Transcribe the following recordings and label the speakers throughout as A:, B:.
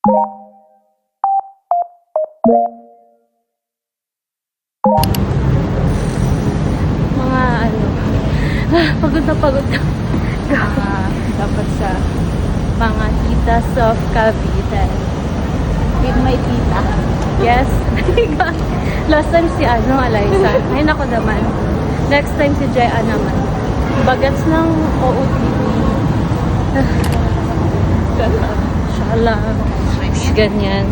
A: Mga ano, pagod na. Dapat sa mga titas of Cavite.
B: With my tita.
A: Yes. Last time si Eliza. Ay nako naman. Next time si Jaya naman. Bagats ng OOTD. Shala. Ganyan.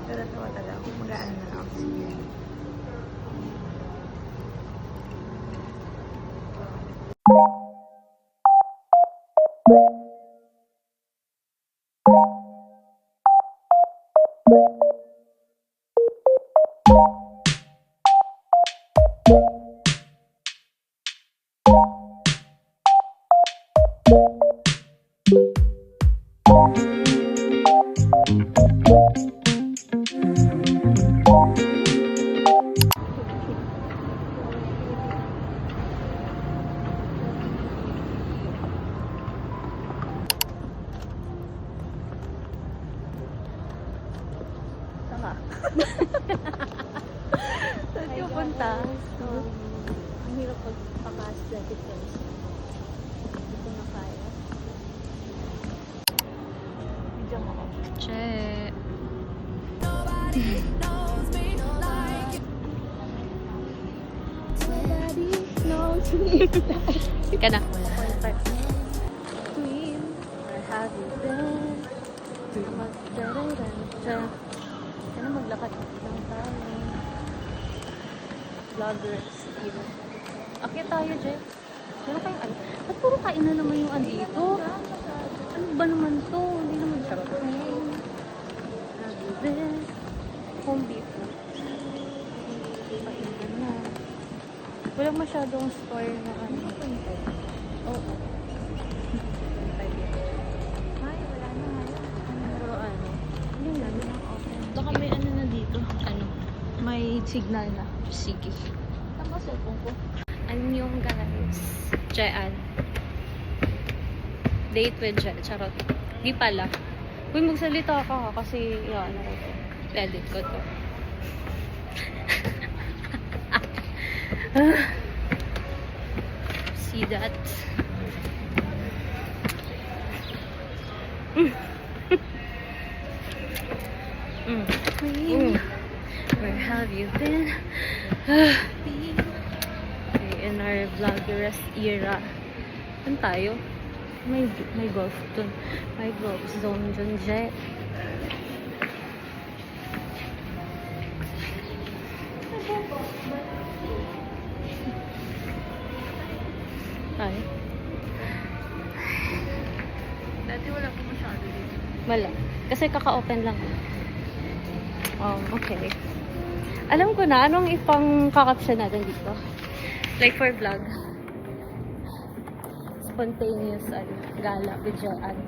B: Pero tawa talaga ako. Mag-aano na lang ako.
A: Saan yung punta? Ang hirap pagpaka-aesthetic guys. Hindi ko na kaya. Video mo ako. Che. Ka na. Queen, where have you been? Sana maglakad lang tayo. Vloggers. Akit tayo, Jeff. Meron kayong ano? Ba't puro kainan naman yung andito? Ano ba naman to? Hindi naman sarap. Home beef na. Kainan na. Walang masyadong store na ano. Oo.
B: Ay, wala na nga yun.
A: Pero ano? Yun lang.
B: Baka may ano na dito.
A: Ano?
B: May signal na.
A: Sige.
B: Tama sa phone ko.
A: Anyong guys. Jean. Date with Jean. Charot. Di pala. Uy, magsalita ka kasi yan. Edit ko to. See that? Queen, where have you been? Okay, in our vloggeress era. Saan tayo? May golf dun. May golf zone dun, Jet. Tayo.
B: Dati wala po masyado dito.
A: Wala. Kasi kaka-open lang. Okay. Alam ko na, anong ipang kakapsyon natin dito? Like for vlog. Spontaneous, gala, videoan.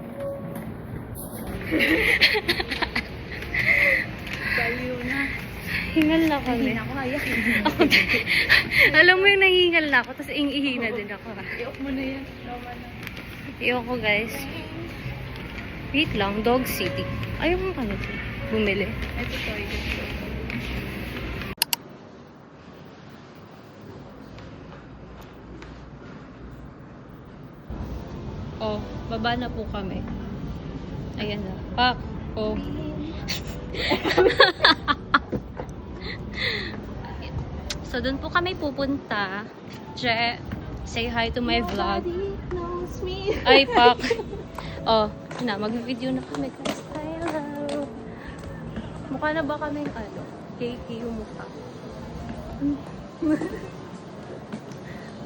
B: Baliw na.
A: Hingal na kami.
B: Hindi na ako kaya.
A: Alam mo yung nahingal na ako, tapos ingihina din ako.
B: I-off mo na yan. Lawa na.
A: Iyoko guys. Wait lang, Dog City. Ayaw mo ano to? Bumili.
B: Ito toilet.
A: Oh, baba na po kami. Ayan na. Pak. Oh. So, dun po kami pupunta. Je, say hi to my vlog.
B: Knows me.
A: Ay, pak. Oh, na, mag-video na kami. Guys, hello. Mukha na ba kaming ano? Cakey yung mukha.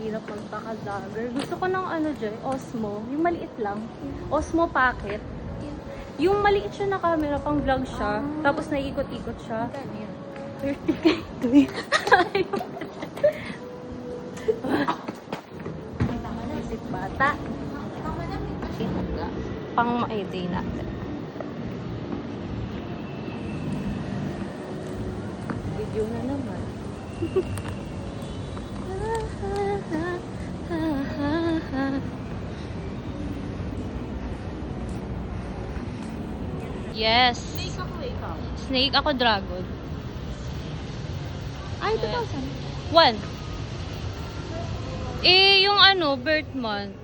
A: Hirap magpaka-vlogger. Gusto ko ng ano dyan, Osmo. Yung maliit lang. Osmo Pocket. Yung maliit siya na camera, pang vlog siya. Tapos naiikot-ikot siya. 30k. pang my day natin. Video na naman. Yes.
B: Snake ako ikaw.
A: Snake, ako dragon.
B: Ay,
A: 2,000. 1. Eh, yung ano, birth month.